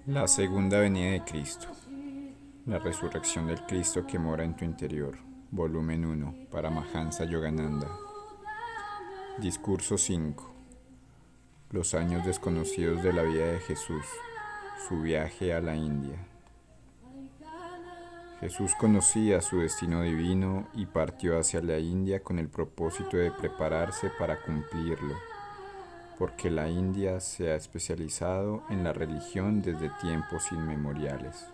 La segunda venida de Cristo. La resurrección del Cristo que mora en tu interior. Volumen 1. Paramahansa Yogananda. Discurso 5. Los años desconocidos de la vida de Jesús. Su viaje a la India. Jesús conocía su destino divino y partió hacia la India con el propósito de prepararse para cumplirlo, porque la India se ha especializado en la religión desde tiempos inmemoriales.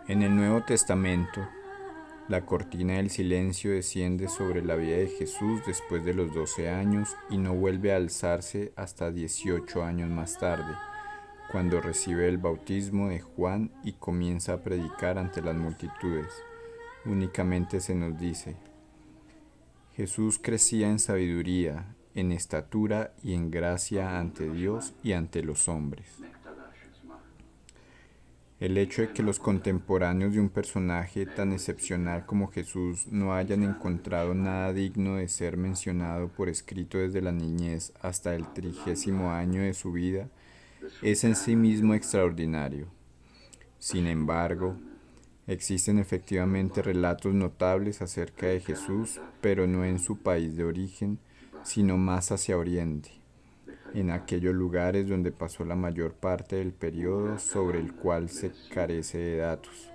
En el Nuevo Testamento, la cortina del silencio desciende sobre la vida de Jesús después de los 12 años y no vuelve a alzarse hasta 18 años más tarde, cuando recibe el bautismo de Juan y comienza a predicar ante las multitudes. Únicamente se nos dice: Jesús crecía en sabiduría, en estatura y en gracia ante Dios y ante los hombres. El hecho de que los contemporáneos de un personaje tan excepcional como Jesús no hayan encontrado nada digno de ser mencionado por escrito desde la niñez hasta el 30º año de su vida es en sí mismo extraordinario. Sin embargo, existen efectivamente relatos notables acerca de Jesús, pero no en su país de origen, sino más hacia Oriente, en aquellos lugares donde pasó la mayor parte del periodo sobre el cual se carece de datos.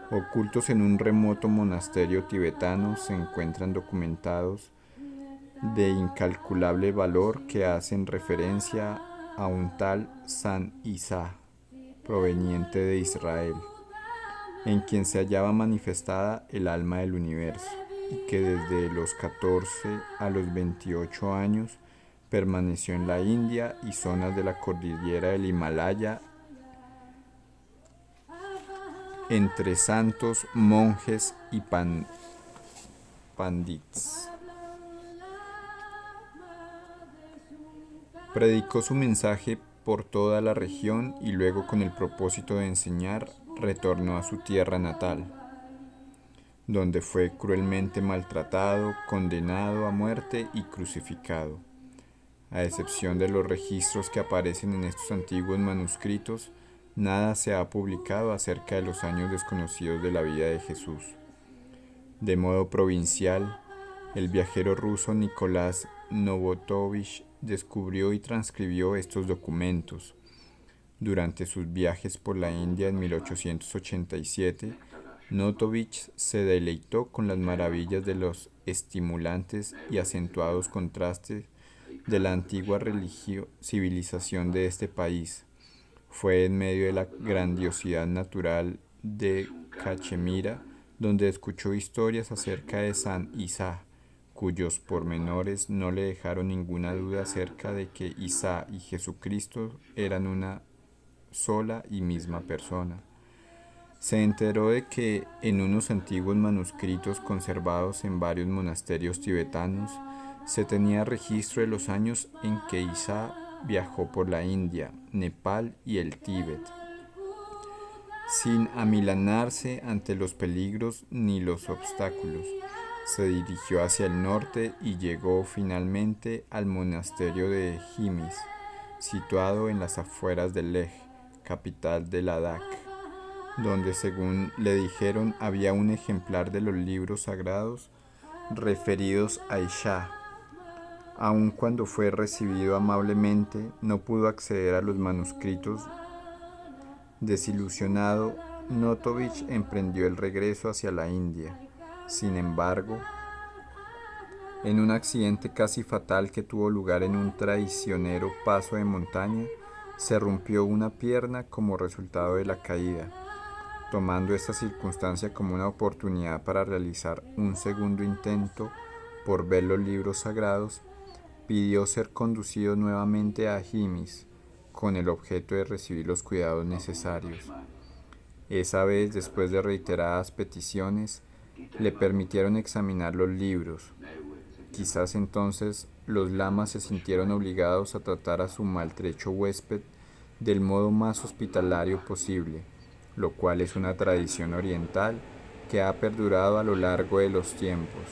Ocultos en un remoto monasterio tibetano se encuentran documentados de incalculable valor que hacen referencia a un tal San Isa, proveniente de Israel, en quien se hallaba manifestada el alma del universo, y que desde los 14 a los 28 años permaneció en la India y zonas de la cordillera del Himalaya entre santos, monjes y pandits. Predicó su mensaje por toda la región y luego, con el propósito de enseñar, retornó a su tierra natal, donde fue cruelmente maltratado, condenado a muerte y crucificado. A excepción de los registros que aparecen en estos antiguos manuscritos, nada se ha publicado acerca de los años desconocidos de la vida de Jesús. De modo provincial, el viajero ruso Nicolás Novotovich descubrió y transcribió estos documentos. Durante sus viajes por la India en 1887, Notovich se deleitó con las maravillas de los estimulantes y acentuados contrastes de la antigua civilización de este país. Fue en medio de la grandiosidad natural de Cachemira donde escuchó historias acerca de San Isa, cuyos pormenores no le dejaron ninguna duda acerca de que Isa y Jesucristo eran una sola y misma persona. Se enteró de que en unos antiguos manuscritos conservados en varios monasterios tibetanos se tenía registro de los años en que Isa viajó por la India, Nepal y el Tíbet, sin amilanarse ante los peligros ni los obstáculos. Se dirigió hacia el norte y llegó finalmente al monasterio de Himis, situado en las afueras de Leh, capital de Ladakh, donde, según le dijeron, había un ejemplar de los libros sagrados referidos a Isha. Aun cuando fue recibido amablemente, no pudo acceder a los manuscritos. Desilusionado, Notovich emprendió el regreso hacia la India. Sin embargo, en un accidente casi fatal que tuvo lugar en un traicionero paso de montaña, se rompió una pierna como resultado de la caída. Tomando esta circunstancia como una oportunidad para realizar un segundo intento por ver los libros sagrados, pidió ser conducido nuevamente a Himis con el objeto de recibir los cuidados necesarios. Esa vez, después de reiteradas peticiones, le permitieron examinar los libros. Quizás entonces los lamas se sintieron obligados a tratar a su maltrecho huésped del modo más hospitalario posible, lo cual es una tradición oriental que ha perdurado a lo largo de los tiempos.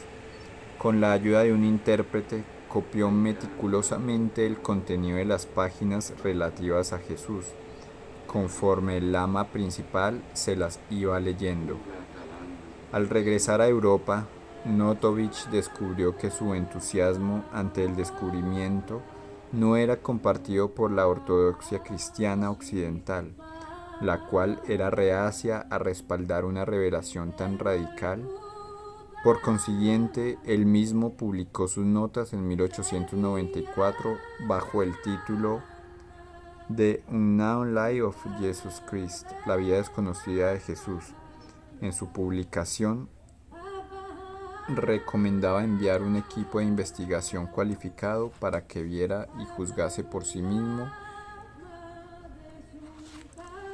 Con la ayuda de un intérprete, copió meticulosamente el contenido de las páginas relativas a Jesús, conforme el lama principal se las iba leyendo. Al regresar a Europa, Notovich descubrió que su entusiasmo ante el descubrimiento no era compartido por la ortodoxia cristiana occidental, la cual era reacia a respaldar una revelación tan radical. Por consiguiente, él mismo publicó sus notas en 1894 bajo el título The Unknown Life of Jesus Christ, la vida desconocida de Jesús. En su publicación, recomendaba enviar un equipo de investigación cualificado para que viera y juzgase por sí mismo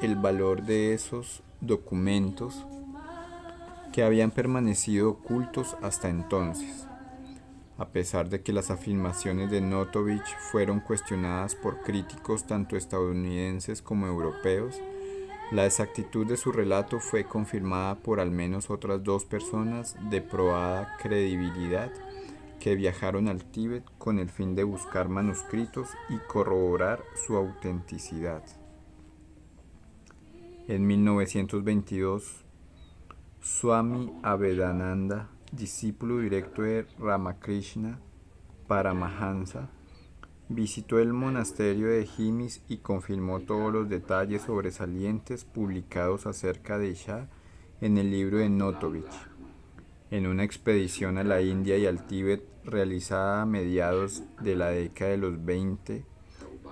el valor de esos documentos que habían permanecido ocultos hasta entonces. A pesar de que las afirmaciones de Notovich fueron cuestionadas por críticos tanto estadounidenses como europeos, la exactitud de su relato fue confirmada por al menos otras 2 personas de probada credibilidad que viajaron al Tíbet con el fin de buscar manuscritos y corroborar su autenticidad. En 1922, Swami Abhedananda, discípulo directo de Ramakrishna Paramahansa, visitó el monasterio de Jimis y confirmó todos los detalles sobresalientes publicados acerca de Shah en el libro de Notovich. En una expedición a la India y al Tíbet realizada a mediados de la década de los 20,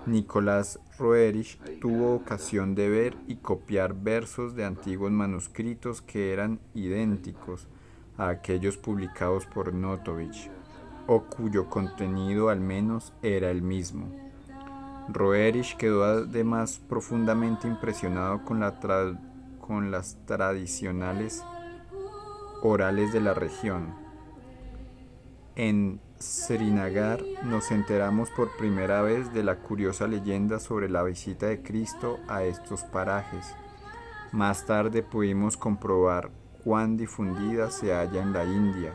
Nicolás Roerich tuvo ocasión de ver y copiar versos de antiguos manuscritos que eran idénticos a aquellos publicados por Notovich, o cuyo contenido al menos era el mismo. Roerich quedó además profundamente impresionado con las tradicionales orales de la región. En Srinagar nos enteramos por primera vez de la curiosa leyenda sobre la visita de Cristo a estos parajes. Más tarde pudimos comprobar cuán difundida se halla en la India,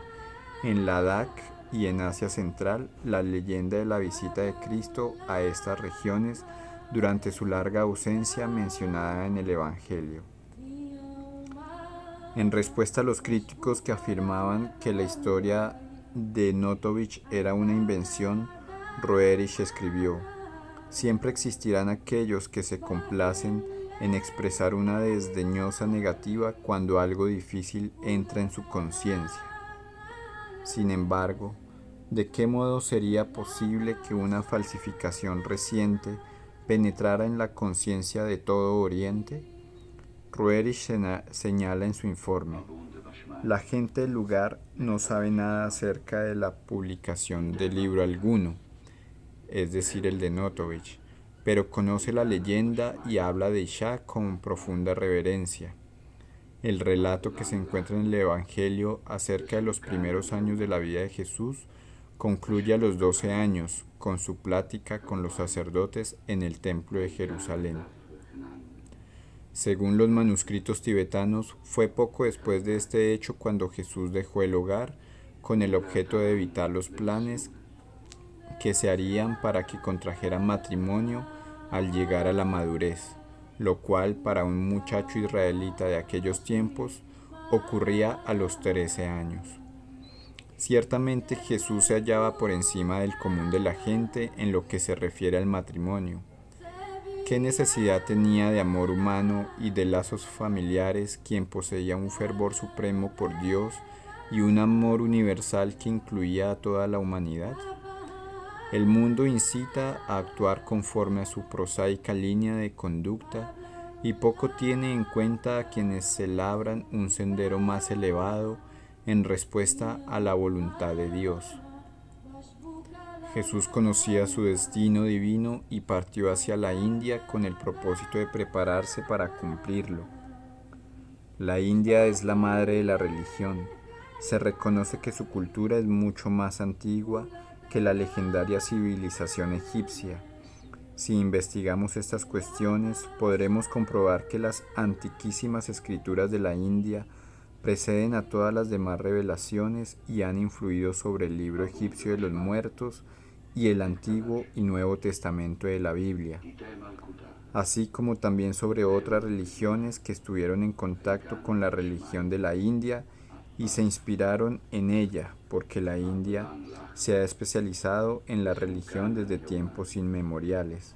en Ladakh y en Asia Central la leyenda de la visita de Cristo a estas regiones durante su larga ausencia mencionada en el Evangelio. En respuesta a los críticos que afirmaban que la historia de Notovich era una invención, Roerich escribió: «Siempre existirán aquellos que se complacen en expresar una desdeñosa negativa cuando algo difícil entra en su conciencia. Sin embargo, ¿de qué modo sería posible que una falsificación reciente penetrara en la conciencia de todo Oriente?». Roerich señala en su informe: «La gente del lugar no sabe nada acerca de la publicación de libro alguno, es decir, el de Notovich, pero conoce la leyenda y habla de Shah con profunda reverencia. El relato que se encuentra en el Evangelio acerca de los primeros años de la vida de Jesús concluye a los 12 años con su plática con los sacerdotes en el templo de Jerusalén. Según los manuscritos tibetanos, fue poco después de este hecho cuando Jesús dejó el hogar con el objeto de evitar los planes que se harían para que contrajera matrimonio al llegar a la madurez, lo cual para un muchacho israelita de aquellos tiempos ocurría a los 13 años. Ciertamente Jesús se hallaba por encima del común de la gente en lo que se refiere al matrimonio. ¿Qué necesidad tenía de amor humano y de lazos familiares quien poseía un fervor supremo por Dios y un amor universal que incluía a toda la humanidad? El mundo incita a actuar conforme a su prosaica línea de conducta y poco tiene en cuenta a quienes se labran un sendero más elevado en respuesta a la voluntad de Dios. Jesús conocía su destino divino y partió hacia la India con el propósito de prepararse para cumplirlo. La India es la madre de la religión. Se reconoce que su cultura es mucho más antigua que la legendaria civilización egipcia. Si investigamos estas cuestiones, podremos comprobar que las antiquísimas escrituras de la India preceden a todas las demás revelaciones y han influido sobre el libro egipcio de los muertos y el Antiguo y Nuevo Testamento de la Biblia, así como también sobre otras religiones que estuvieron en contacto con la religión de la India y se inspiraron en ella, porque la India se ha especializado en la religión desde tiempos inmemoriales.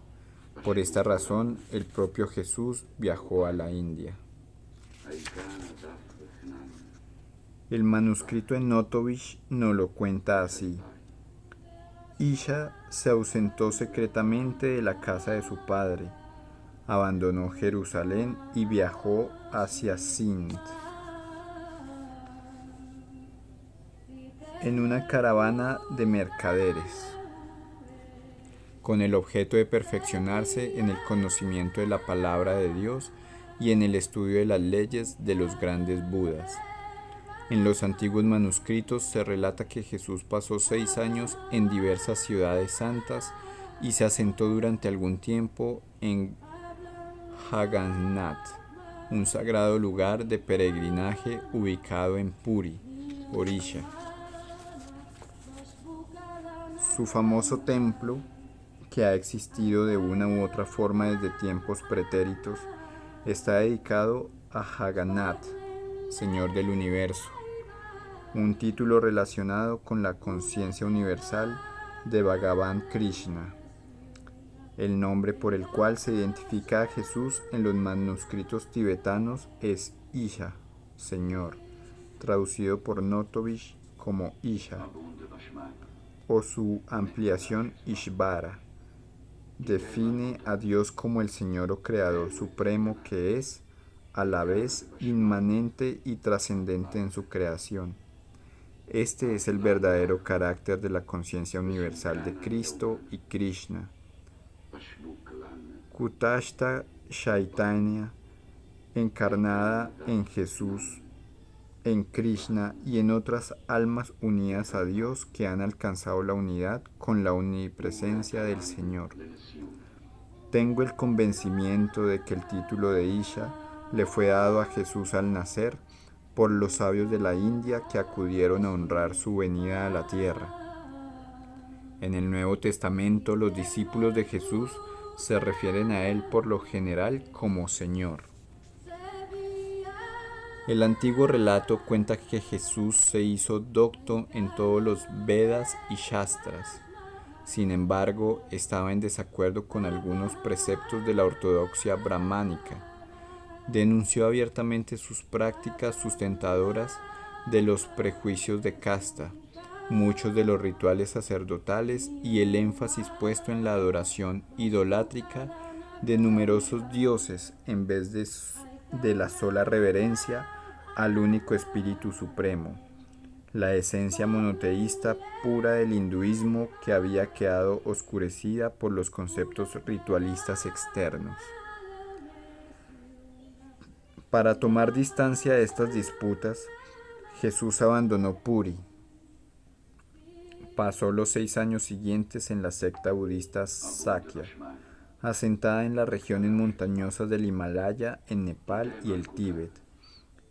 Por esta razón, el propio Jesús viajó a la India. El manuscrito en Notovich nos lo cuenta así. Isha se ausentó secretamente de la casa de su padre, abandonó Jerusalén y viajó hacia Sindh en una caravana de mercaderes, con el objeto de perfeccionarse en el conocimiento de la palabra de Dios y en el estudio de las leyes de los grandes Budas. En los antiguos manuscritos se relata que Jesús pasó 6 años en diversas ciudades santas y se asentó durante algún tiempo en Jagannath, un sagrado lugar de peregrinaje ubicado en Puri, Orisha. Su famoso templo, que ha existido de una u otra forma desde tiempos pretéritos, está dedicado a Jagannath, Señor del Universo, un título relacionado con la conciencia universal de Bhagavan Krishna, el nombre por el cual se identifica a Jesús en los manuscritos tibetanos es Isha, Señor, traducido por Notovich como Isha, o su ampliación Ishvara. Define a Dios como el Señor o Creador Supremo que es, a la vez, inmanente y trascendente en su creación. Este es el verdadero carácter de la conciencia universal de Cristo y Krishna. Kutashta Chaitanya, encarnada en Jesús, en Krishna y en otras almas unidas a Dios que han alcanzado la unidad con la omnipresencia del Señor. Tengo el convencimiento de que el título de Isha le fue dado a Jesús al nacer por los sabios de la India que acudieron a honrar su venida a la tierra. En el Nuevo Testamento, los discípulos de Jesús se refieren a él por lo general como Señor. El antiguo relato cuenta que Jesús se hizo docto en todos los Vedas y Shastras. Sin embargo, estaba en desacuerdo con algunos preceptos de la ortodoxia brahmánica. Denunció abiertamente sus prácticas sustentadoras de los prejuicios de casta, muchos de los rituales sacerdotales y el énfasis puesto en la adoración idolátrica de numerosos dioses en vez de la sola reverencia al único Espíritu Supremo, la esencia monoteísta pura del hinduismo que había quedado oscurecida por los conceptos ritualistas externos. Para tomar distancia de estas disputas, Jesús abandonó Puri. Pasó los 6 años siguientes en la secta budista Sakya, asentada en las regiones montañosas del Himalaya, en Nepal y el Tíbet.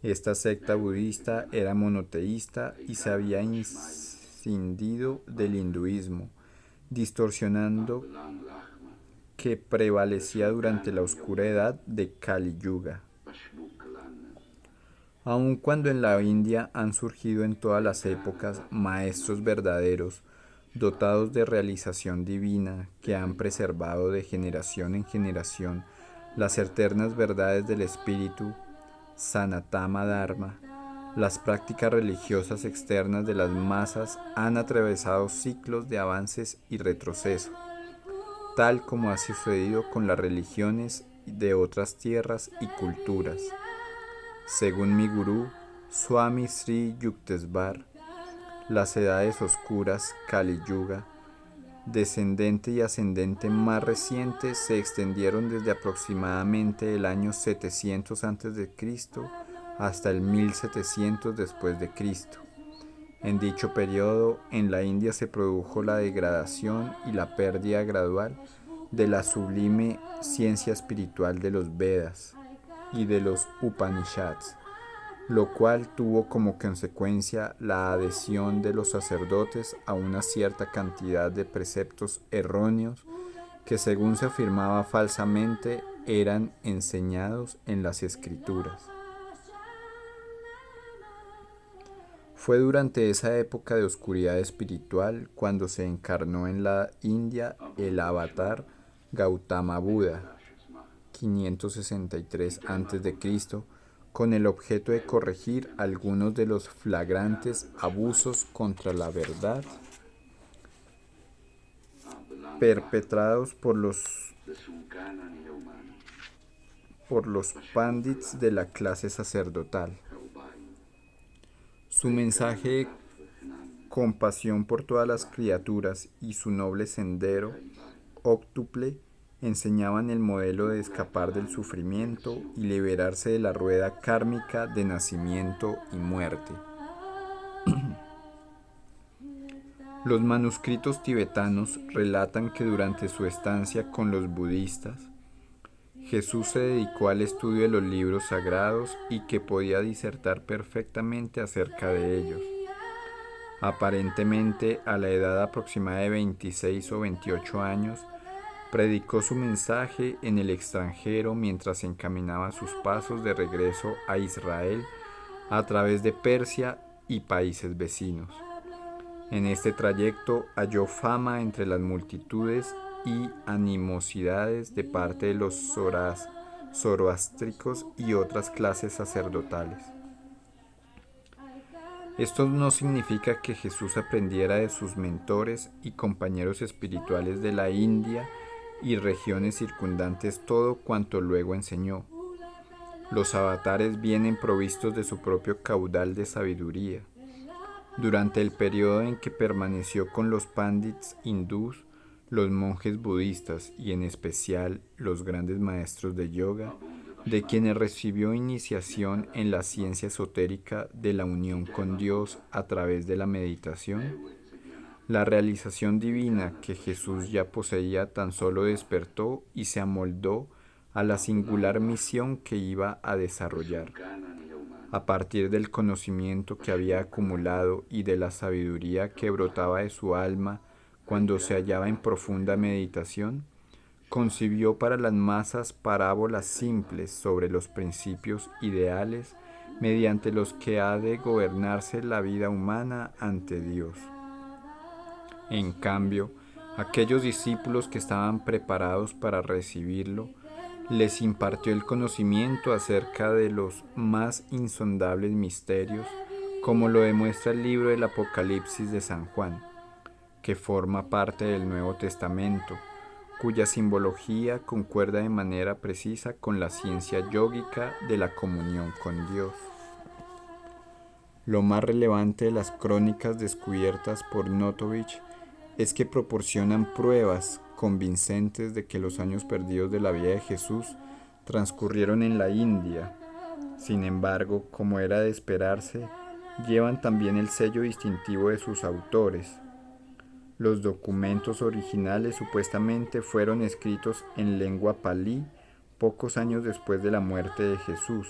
Esta secta budista era monoteísta y se había inscindido del hinduismo, distorsionando que prevalecía durante la oscura edad de Kali Yuga. Aun cuando en la India han surgido en todas las épocas maestros verdaderos, dotados de realización divina, que han preservado de generación en generación las eternas verdades del espíritu, Sanatama Dharma, las prácticas religiosas externas de las masas han atravesado ciclos de avances y retroceso, tal como ha sucedido con las religiones de otras tierras y culturas. Según mi gurú, Swami Sri Yukteswar, las edades oscuras, Kali Yuga, descendente y ascendente más recientes, se extendieron desde aproximadamente el año 700 a.C. hasta el 1700 después de Cristo. En dicho periodo, en la India se produjo la degradación y la pérdida gradual de la sublime ciencia espiritual de los Vedas y de los Upanishads, lo cual tuvo como consecuencia la adhesión de los sacerdotes a una cierta cantidad de preceptos erróneos que, según se afirmaba falsamente, eran enseñados en las escrituras. Fue durante esa época de oscuridad espiritual cuando se encarnó en la India el avatar Gautama Buda, 563 a.C., con el objeto de corregir algunos de los flagrantes abusos contra la verdad perpetrados por los pandits de la clase sacerdotal. Su mensaje de compasión por todas las criaturas y su noble sendero óctuple enseñaban el modelo de escapar del sufrimiento y liberarse de la rueda kármica de nacimiento y muerte. Los manuscritos tibetanos relatan que durante su estancia con los budistas, Jesús se dedicó al estudio de los libros sagrados y que podía disertar perfectamente acerca de ellos. Aparentemente, a la edad aproximada de 26 o 28 años, predicó su mensaje en el extranjero mientras encaminaba sus pasos de regreso a Israel a través de Persia y países vecinos. En este trayecto halló fama entre las multitudes y animosidades de parte de los zoroástricos y otras clases sacerdotales. Esto no significa que Jesús aprendiera de sus mentores y compañeros espirituales de la India y regiones circundantes todo cuanto luego enseñó. Los avatares vienen provistos de su propio caudal de sabiduría. Durante el periodo en que permaneció con los pandits hindús, los monjes budistas y en especial los grandes maestros de yoga, de quienes recibió iniciación en la ciencia esotérica de la unión con Dios a través de la meditación, la realización divina que Jesús ya poseía tan solo despertó y se amoldó a la singular misión que iba a desarrollar. A partir del conocimiento que había acumulado y de la sabiduría que brotaba de su alma cuando se hallaba en profunda meditación, concibió para las masas parábolas simples sobre los principios ideales mediante los que ha de gobernarse la vida humana ante Dios. En cambio, aquellos discípulos que estaban preparados para recibirlo, les impartió el conocimiento acerca de los más insondables misterios, como lo demuestra el libro del Apocalipsis de San Juan, que forma parte del Nuevo Testamento, cuya simbología concuerda de manera precisa con la ciencia yógica de la comunión con Dios. Lo más relevante de las crónicas descubiertas por Notovich es que proporcionan pruebas convincentes de que los años perdidos de la vida de Jesús transcurrieron en la India. Sin embargo, como era de esperarse, llevan también el sello distintivo de sus autores. Los documentos originales supuestamente fueron escritos en lengua palí pocos años después de la muerte de Jesús.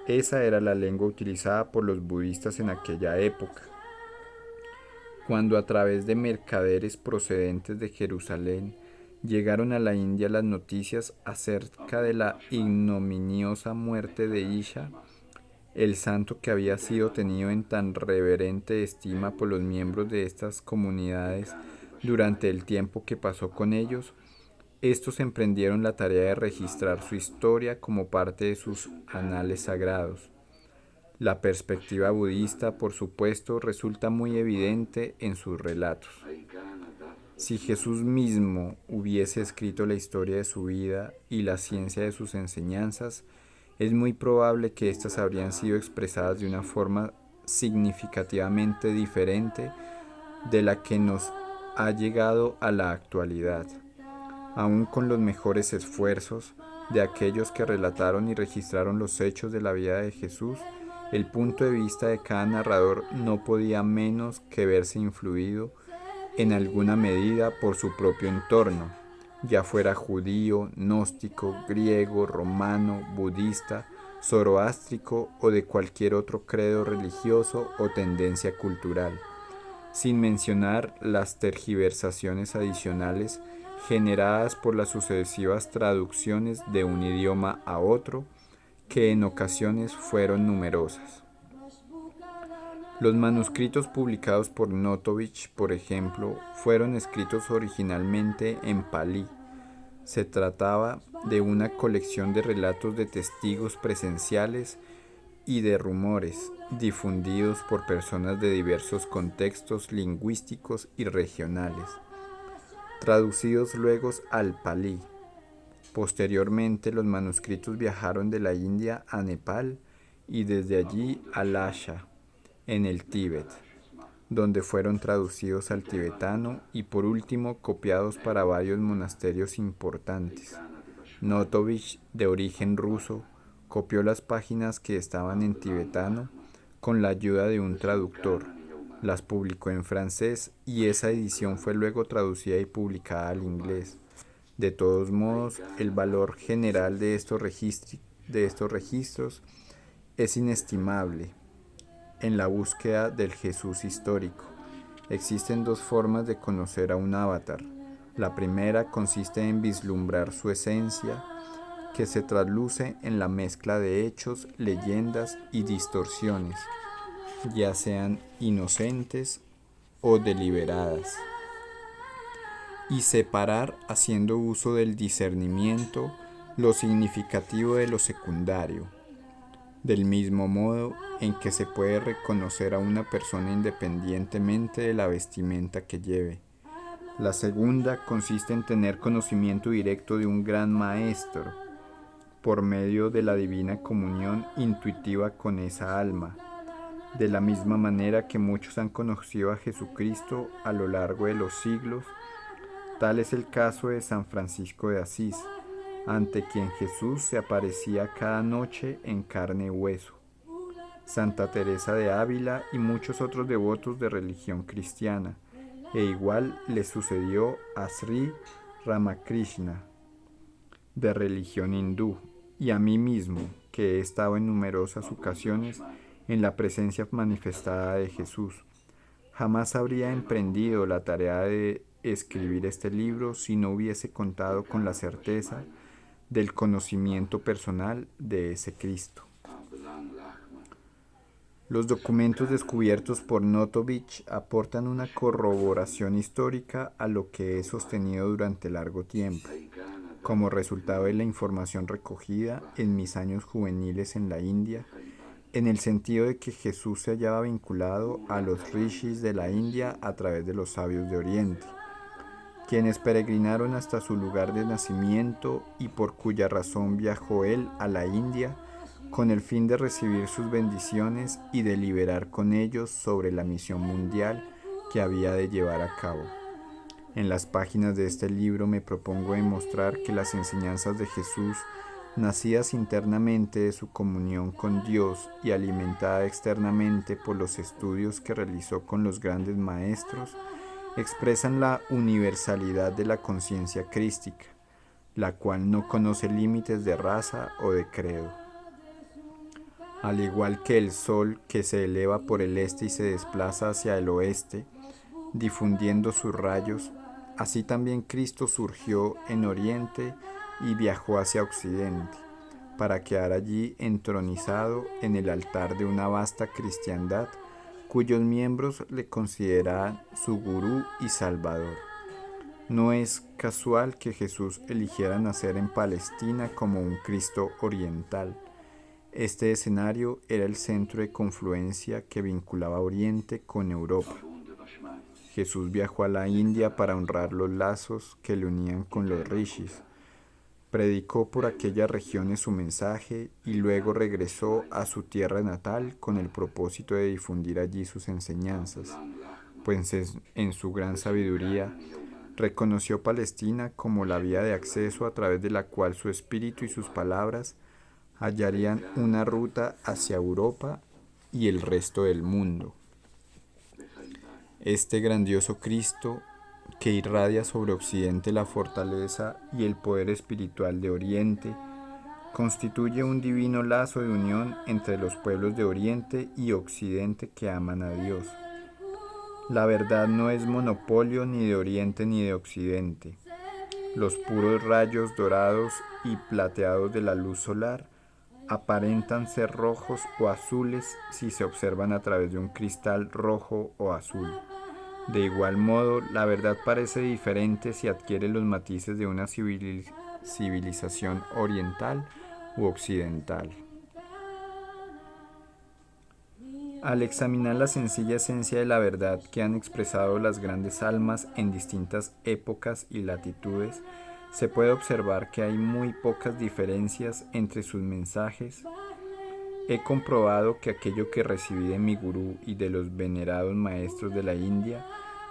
Esa era la lengua utilizada por los budistas en aquella época. Cuando a través de mercaderes procedentes de Jerusalén llegaron a la India las noticias acerca de la ignominiosa muerte de Isha, el santo que había sido tenido en tan reverente estima por los miembros de estas comunidades durante el tiempo que pasó con ellos, estos emprendieron la tarea de registrar su historia como parte de sus anales sagrados. La perspectiva budista, por supuesto, resulta muy evidente en sus relatos. Si Jesús mismo hubiese escrito la historia de su vida y la ciencia de sus enseñanzas, es muy probable que éstas habrían sido expresadas de una forma significativamente diferente de la que nos ha llegado a la actualidad. Aun con los mejores esfuerzos de aquellos que relataron y registraron los hechos de la vida de Jesús, el punto de vista de cada narrador no podía menos que verse influido en alguna medida por su propio entorno, ya fuera judío, gnóstico, griego, romano, budista, zoroástrico o de cualquier otro credo religioso o tendencia cultural, sin mencionar las tergiversaciones adicionales generadas por las sucesivas traducciones de un idioma a otro, que en ocasiones fueron numerosas. Los manuscritos publicados por Notovich, por ejemplo, fueron escritos originalmente en palí. Se trataba de una colección de relatos de testigos presenciales y de rumores, difundidos por personas de diversos contextos lingüísticos y regionales, traducidos luego al palí. Posteriormente, los manuscritos viajaron de la India a Nepal y desde allí a Lhasa, en el Tíbet, donde fueron traducidos al tibetano y por último copiados para varios monasterios importantes. Notovich, de origen ruso, copió las páginas que estaban en tibetano con la ayuda de un traductor, las publicó en francés y esa edición fue luego traducida y publicada al inglés. De todos modos, el valor general de estos registros es inestimable en la búsqueda del Jesús histórico. Existen dos formas de conocer a un avatar. La primera consiste en vislumbrar su esencia, que se trasluce en la mezcla de hechos, leyendas y distorsiones, ya sean inocentes o deliberadas, y separar, haciendo uso del discernimiento, lo significativo de lo secundario, del mismo modo en que se puede reconocer a una persona independientemente de la vestimenta que lleve. La segunda consiste en tener conocimiento directo de un gran maestro, por medio de la divina comunión intuitiva con esa alma, de la misma manera que muchos han conocido a Jesucristo a lo largo de los siglos. Tal es el caso de San Francisco de Asís, ante quien Jesús se aparecía cada noche en carne y hueso, Santa Teresa de Ávila y muchos otros devotos de religión cristiana, e igual le sucedió a Sri Ramakrishna, de religión hindú, y a mí mismo, que he estado en numerosas ocasiones en la presencia manifestada de Jesús. Jamás habría emprendido la tarea de escribir este libro si no hubiese contado con la certeza del conocimiento personal de ese Cristo. Los documentos descubiertos por Notovich aportan una corroboración histórica a lo que he sostenido durante largo tiempo, como resultado de la información recogida en mis años juveniles en la India, en el sentido de que Jesús se hallaba vinculado a los rishis de la India a través de los sabios de Oriente, quienes peregrinaron hasta su lugar de nacimiento y por cuya razón viajó él a la India con el fin de recibir sus bendiciones y deliberar con ellos sobre la misión mundial que había de llevar a cabo. En las páginas de este libro me propongo demostrar que las enseñanzas de Jesús, nacidas internamente de su comunión con Dios y alimentada externamente por los estudios que realizó con los grandes maestros, expresan la universalidad de la conciencia crística, la cual no conoce límites de raza o de credo. Al igual que el sol que se eleva por el este y se desplaza hacia el oeste, difundiendo sus rayos, así también Cristo surgió en Oriente y viajó hacia Occidente, para quedar allí entronizado en el altar de una vasta cristiandad, cuyos miembros le consideran su gurú y salvador. No es casual que Jesús eligiera nacer en Palestina como un Cristo oriental. Este escenario era el centro de confluencia que vinculaba Oriente con Europa. Jesús viajó a la India para honrar los lazos que le unían con los rishis. Predicó por aquellas regiones su mensaje y luego regresó a su tierra natal con el propósito de difundir allí sus enseñanzas, pues en su gran sabiduría reconoció Palestina como la vía de acceso a través de la cual su espíritu y sus palabras hallarían una ruta hacia Europa y el resto del mundo. Este grandioso Cristo que irradia sobre Occidente la fortaleza y el poder espiritual de Oriente, constituye un divino lazo de unión entre los pueblos de Oriente y Occidente que aman a Dios. La verdad no es monopolio ni de Oriente ni de Occidente. Los puros rayos dorados y plateados de la luz solar aparentan ser rojos o azules si se observan a través de un cristal rojo o azul. De igual modo, la verdad parece diferente si adquiere los matices de una civilización oriental u occidental. Al examinar la sencilla esencia de la verdad que han expresado las grandes almas en distintas épocas y latitudes, se puede observar que hay muy pocas diferencias entre sus mensajes. He comprobado que aquello que recibí de mi gurú y de los venerados maestros de la India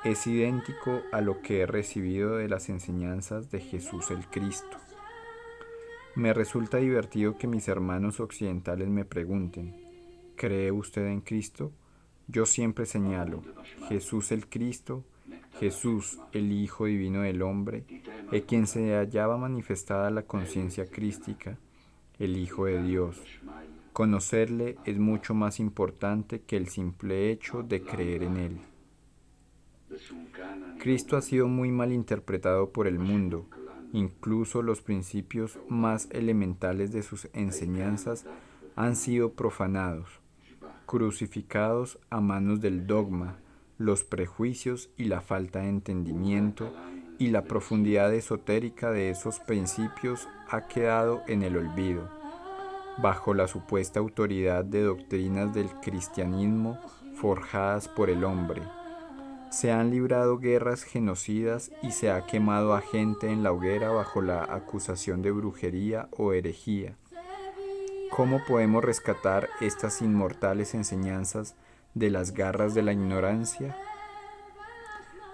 es idéntico a lo que he recibido de las enseñanzas de Jesús el Cristo. Me resulta divertido que mis hermanos occidentales me pregunten: ¿cree usted en Cristo? Yo siempre señalo: Jesús el Cristo, Jesús el Hijo Divino del Hombre, en quien se hallaba manifestada la conciencia crística, el Hijo de Dios. Conocerle es mucho más importante que el simple hecho de creer en él. Cristo ha sido muy mal interpretado por el mundo. Incluso los principios más elementales de sus enseñanzas han sido profanados, crucificados a manos del dogma, los prejuicios y la falta de entendimiento, y la profundidad esotérica de esos principios ha quedado en el olvido, bajo la supuesta autoridad de doctrinas del cristianismo forjadas por el hombre. Se han librado guerras genocidas y se ha quemado a gente en la hoguera bajo la acusación de brujería o herejía. ¿Cómo podemos rescatar estas inmortales enseñanzas de las garras de la ignorancia?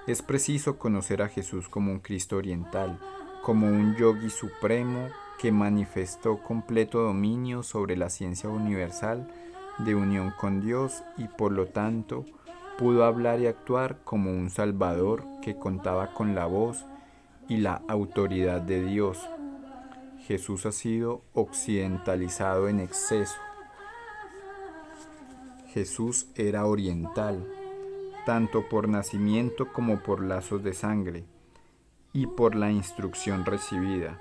Es preciso conocer a Jesús como un Cristo oriental, como un yogi supremo que manifestó completo dominio sobre la ciencia universal de unión con Dios y por lo tanto pudo hablar y actuar como un Salvador que contaba con la voz y la autoridad de Dios. Jesús ha sido occidentalizado en exceso. Jesús era oriental, tanto por nacimiento como por lazos de sangre, y por la instrucción recibida.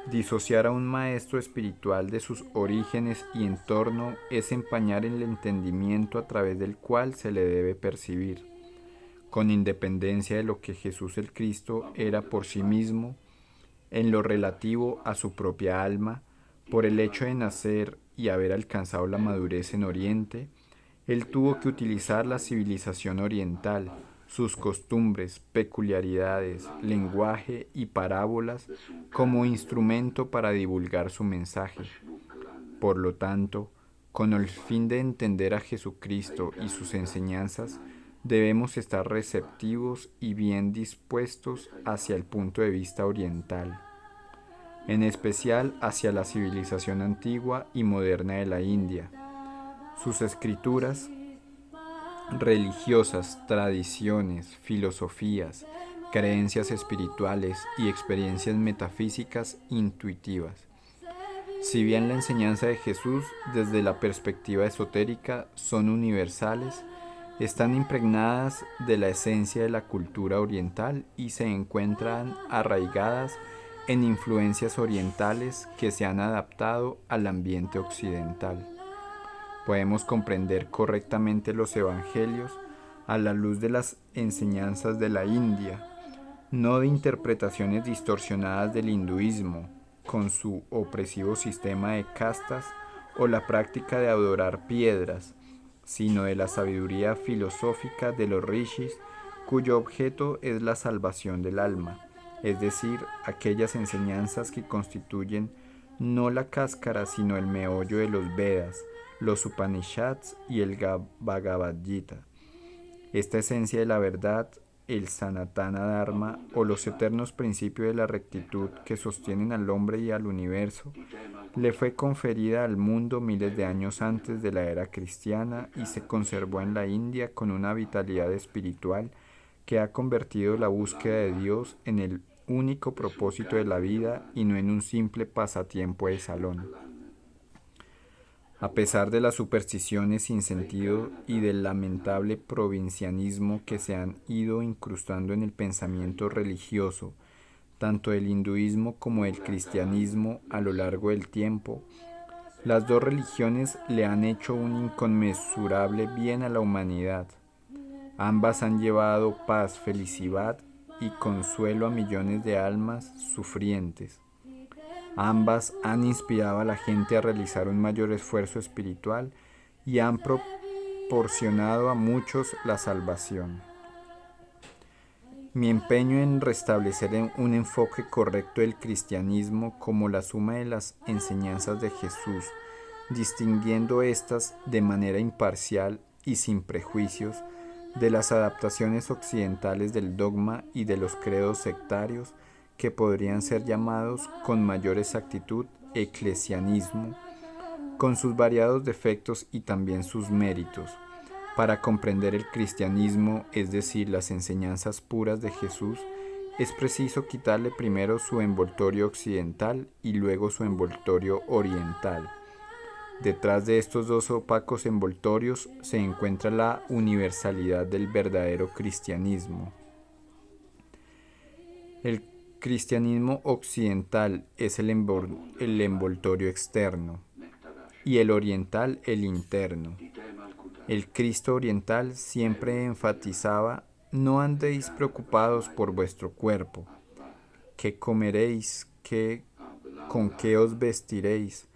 Disociar a un maestro espiritual de sus orígenes y entorno es empañar el entendimiento a través del cual se le debe percibir. Con independencia de lo que Jesús el Cristo era por sí mismo, en lo relativo a su propia alma, por el hecho de nacer y haber alcanzado la madurez en Oriente, él tuvo que utilizar la civilización oriental, sus costumbres, peculiaridades, lenguaje y parábolas como instrumento para divulgar su mensaje. Por lo tanto, con el fin de entender a Jesucristo y sus enseñanzas, debemos estar receptivos y bien dispuestos hacia el punto de vista oriental, en especial hacia la civilización antigua y moderna de la India. Sus escrituras religiosas, tradiciones, filosofías, creencias espirituales y experiencias metafísicas intuitivas. Si bien la enseñanza de Jesús desde la perspectiva esotérica son universales, están impregnadas de la esencia de la cultura oriental y se encuentran arraigadas en influencias orientales que se han adaptado al ambiente occidental. Podemos comprender correctamente los evangelios a la luz de las enseñanzas de la India, no de interpretaciones distorsionadas del hinduismo, con su opresivo sistema de castas o la práctica de adorar piedras, sino de la sabiduría filosófica de los rishis, cuyo objeto es la salvación del alma, es decir, aquellas enseñanzas que constituyen no la cáscara sino el meollo de los Vedas, los Upanishads y el Bhagavad Gita. Esta esencia de la verdad, el Sanatana Dharma o los eternos principios de la rectitud que sostienen al hombre y al universo, le fue conferida al mundo miles de años antes de la era cristiana y se conservó en la India con una vitalidad espiritual que ha convertido la búsqueda de Dios en el único propósito de la vida y no en un simple pasatiempo de salón. A pesar de las supersticiones sin sentido y del lamentable provincianismo que se han ido incrustando en el pensamiento religioso, tanto del hinduismo como del cristianismo a lo largo del tiempo, las dos religiones le han hecho un inconmensurable bien a la humanidad. Ambas han llevado paz, felicidad y consuelo a millones de almas sufrientes. Ambas han inspirado a la gente a realizar un mayor esfuerzo espiritual y han proporcionado a muchos la salvación. Mi empeño en restablecer un enfoque correcto del cristianismo como la suma de las enseñanzas de Jesús, distinguiendo éstas de manera imparcial y sin prejuicios de las adaptaciones occidentales del dogma y de los credos sectarios que podrían ser llamados con mayor exactitud eclesianismo, con sus variados defectos y también sus méritos. Para comprender el cristianismo, es decir, las enseñanzas puras de Jesús, es preciso quitarle primero su envoltorio occidental y luego su envoltorio oriental. Detrás de estos dos opacos envoltorios se encuentra la universalidad del verdadero cristianismo. El cristianismo occidental es el envoltorio externo y el oriental el interno. El Cristo oriental siempre enfatizaba: no andéis preocupados por vuestro cuerpo, qué comeréis, con qué os vestiréis,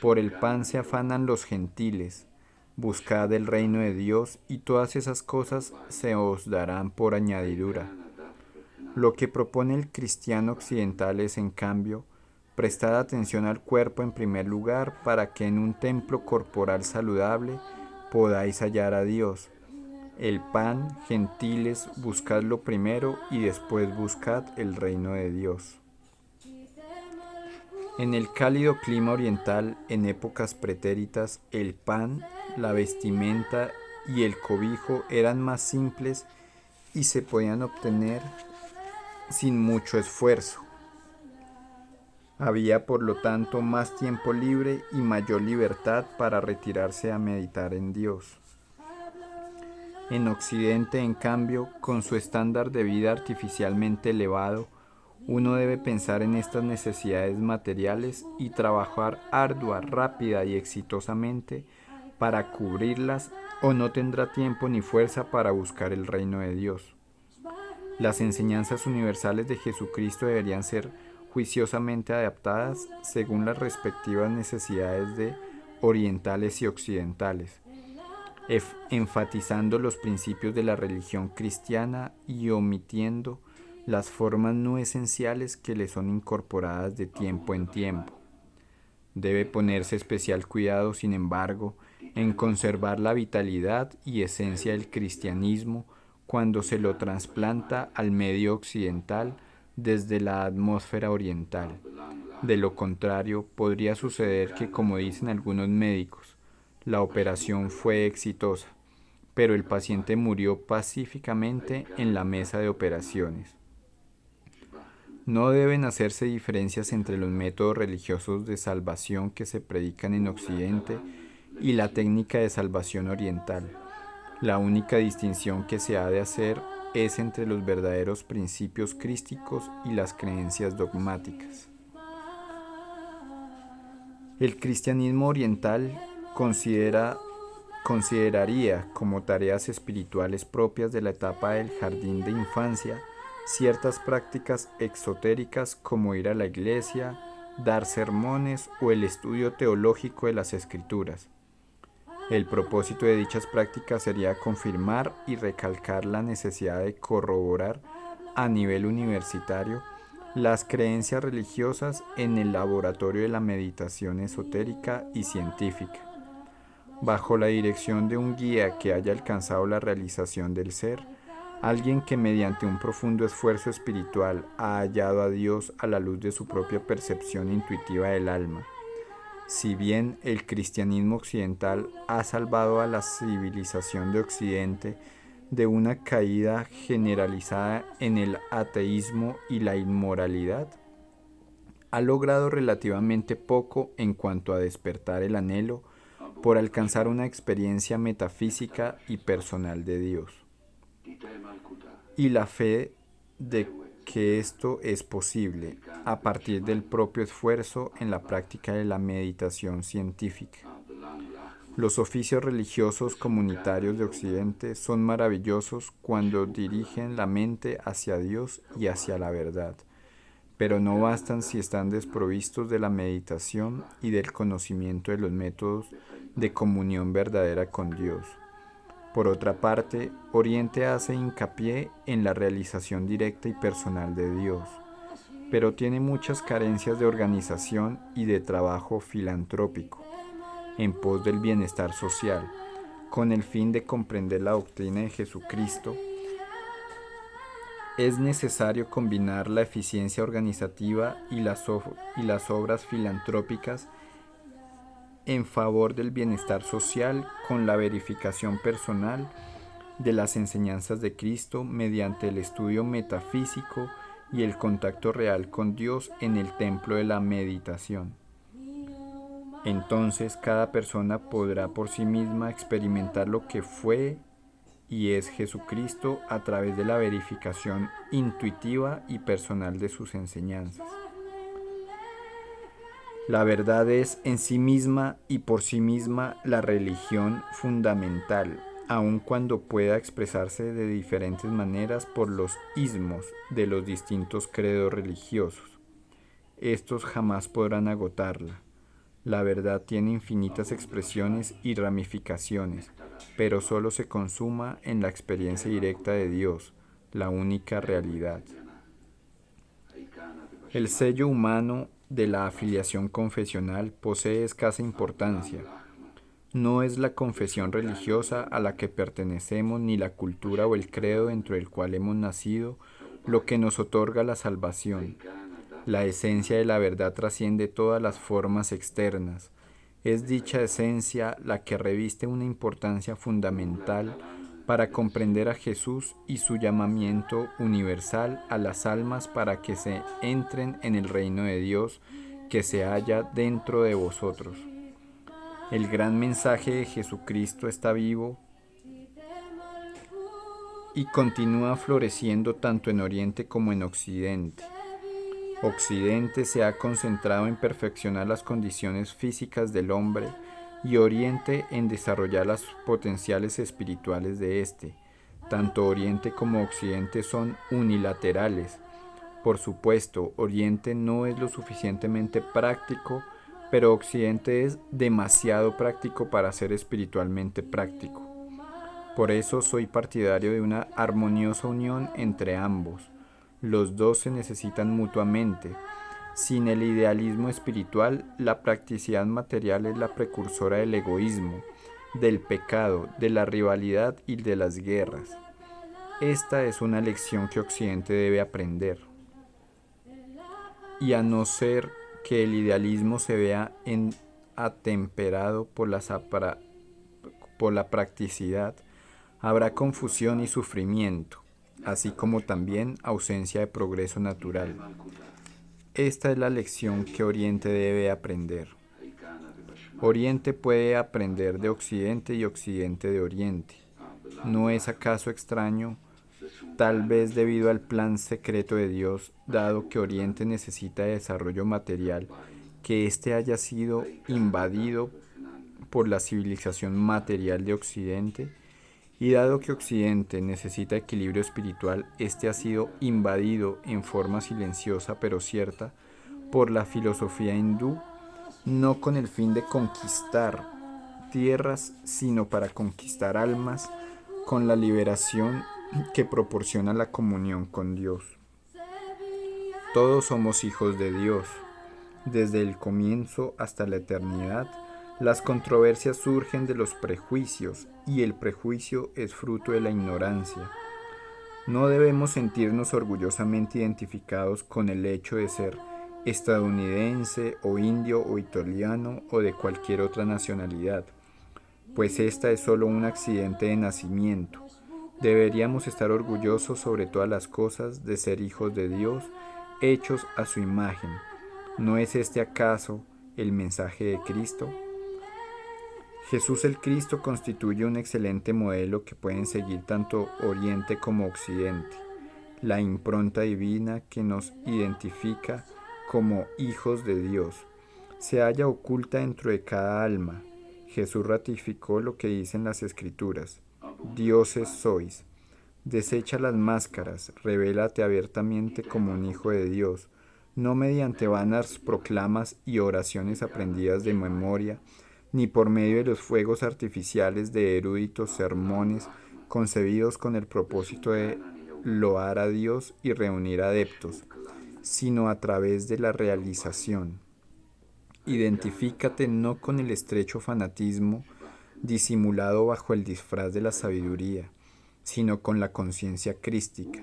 por el pan se afanan los gentiles, buscad el reino de Dios y todas esas cosas se os darán por añadidura. Lo que propone el cristiano occidental es, en cambio, prestar atención al cuerpo en primer lugar para que en un templo corporal saludable podáis hallar a Dios. El pan, gentiles, buscadlo primero y después buscad el reino de Dios. En el cálido clima oriental, en épocas pretéritas, el pan, la vestimenta y el cobijo eran más simples y se podían obtener sin mucho esfuerzo. Había, por lo tanto, más tiempo libre y mayor libertad para retirarse a meditar en Dios. En Occidente, en cambio, con su estándar de vida artificialmente elevado, uno debe pensar en estas necesidades materiales y trabajar ardua, rápida y exitosamente para cubrirlas, o no tendrá tiempo ni fuerza para buscar el reino de Dios. Las enseñanzas universales de Jesucristo deberían ser juiciosamente adaptadas según las respectivas necesidades de orientales y occidentales, enfatizando los principios de la religión cristiana y omitiendo las formas no esenciales que le son incorporadas de tiempo en tiempo. Debe ponerse especial cuidado, sin embargo, en conservar la vitalidad y esencia del cristianismo cuando se lo trasplanta al medio occidental desde la atmósfera oriental. De lo contrario, podría suceder que, como dicen algunos médicos, la operación fue exitosa, pero el paciente murió pacíficamente en la mesa de operaciones. No deben hacerse diferencias entre los métodos religiosos de salvación que se predican en Occidente y la técnica de salvación oriental. La única distinción que se ha de hacer es entre los verdaderos principios crísticos y las creencias dogmáticas. El cristianismo oriental consideraría como tareas espirituales propias de la etapa del jardín de infancia ciertas prácticas exotéricas como ir a la iglesia, dar sermones o el estudio teológico de las escrituras. El propósito de dichas prácticas sería confirmar y recalcar la necesidad de corroborar a nivel universitario las creencias religiosas en el laboratorio de la meditación esotérica y científica. Bajo la dirección de un guía que haya alcanzado la realización del ser, alguien que mediante un profundo esfuerzo espiritual ha hallado a Dios a la luz de su propia percepción intuitiva del alma. Si bien el cristianismo occidental ha salvado a la civilización de Occidente de una caída generalizada en el ateísmo y la inmoralidad, ha logrado relativamente poco en cuanto a despertar el anhelo por alcanzar una experiencia metafísica y personal de Dios, y la fe de que esto es posible a partir del propio esfuerzo en la práctica de la meditación científica. Los oficios religiosos comunitarios de Occidente son maravillosos cuando dirigen la mente hacia Dios y hacia la verdad, pero no bastan si están desprovistos de la meditación y del conocimiento de los métodos de comunión verdadera con Dios. Por otra parte, Oriente hace hincapié en la realización directa y personal de Dios, pero tiene muchas carencias de organización y de trabajo filantrópico en pos del bienestar social, con el fin de comprender la doctrina de Jesucristo. Es necesario combinar la eficiencia organizativa y las obras filantrópicas en favor del bienestar social con la verificación personal de las enseñanzas de Cristo mediante el estudio metafísico y el contacto real con Dios en el templo de la meditación. Entonces cada persona podrá por sí misma experimentar lo que fue y es Jesucristo a través de la verificación intuitiva y personal de sus enseñanzas. La verdad es en sí misma y por sí misma la religión fundamental, aun cuando pueda expresarse de diferentes maneras por los ismos de los distintos credos religiosos. Estos jamás podrán agotarla. La verdad tiene infinitas expresiones y ramificaciones, pero solo se consuma en la experiencia directa de Dios, la única realidad. El sello humano de la afiliación confesional posee escasa importancia. No es la confesión religiosa a la que pertenecemos ni la cultura o el credo dentro del cual hemos nacido lo que nos otorga la salvación. La esencia de la verdad trasciende todas las formas externas. Es dicha esencia la que reviste una importancia fundamental para comprender a Jesús y su llamamiento universal a las almas para que se entren en el reino de Dios que se halla dentro de vosotros. El gran mensaje de Jesucristo está vivo y continúa floreciendo tanto en Oriente como en Occidente. Occidente se ha concentrado en perfeccionar las condiciones físicas del hombre y Oriente en desarrollar las potenciales espirituales de éste. Tanto Oriente como Occidente son unilaterales. Por supuesto, Oriente no es lo suficientemente práctico, pero Occidente es demasiado práctico para ser espiritualmente práctico. Por eso soy partidario de una armoniosa unión entre ambos. Los dos se necesitan mutuamente. Sin el idealismo espiritual, la practicidad material es la precursora del egoísmo, del pecado, de la rivalidad y de las guerras. Esta es una lección que Occidente debe aprender. Y a no ser que el idealismo se vea atemperado por la practicidad, habrá confusión y sufrimiento, así como también ausencia de progreso natural. Esta es la lección que Oriente debe aprender. Oriente puede aprender de Occidente y Occidente de Oriente. ¿No es acaso extraño, tal vez debido al plan secreto de Dios, dado que Oriente necesita de desarrollo material, que éste haya sido invadido por la civilización material de Occidente? Y dado que Occidente necesita equilibrio espiritual, este ha sido invadido en forma silenciosa pero cierta por la filosofía hindú, no con el fin de conquistar tierras, sino para conquistar almas con la liberación que proporciona la comunión con Dios. Todos somos hijos de Dios. Desde el comienzo hasta la eternidad, las controversias surgen de los prejuicios y el prejuicio es fruto de la ignorancia. No debemos sentirnos orgullosamente identificados con el hecho de ser estadounidense o indio o italiano o de cualquier otra nacionalidad, pues esta es solo un accidente de nacimiento. Deberíamos estar orgullosos sobre todas las cosas de ser hijos de Dios, hechos a su imagen. ¿No es este acaso el mensaje de Cristo? Jesús el Cristo constituye un excelente modelo que pueden seguir tanto Oriente como Occidente, la impronta divina que nos identifica como hijos de Dios. Se halla oculta dentro de cada alma. Jesús ratificó lo que dicen las Escrituras. Dioses sois. Desecha las máscaras, revélate abiertamente como un hijo de Dios, no mediante vanas proclamas y oraciones aprendidas de memoria, ni por medio de los fuegos artificiales de eruditos sermones concebidos con el propósito de loar a Dios y reunir adeptos, sino a través de la realización. Identifícate no con el estrecho fanatismo disimulado bajo el disfraz de la sabiduría, sino con la conciencia crística.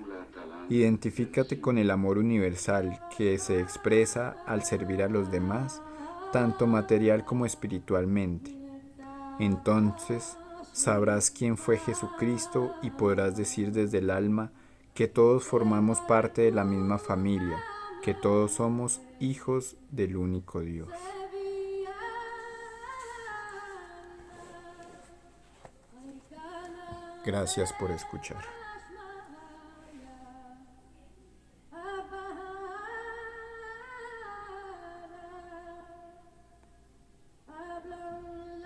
Identifícate con el amor universal que se expresa al servir a los demás, tanto material como espiritualmente. Entonces sabrás quién fue Jesucristo y podrás decir desde el alma que todos formamos parte de la misma familia, que todos somos hijos del único Dios. Gracias por escuchar.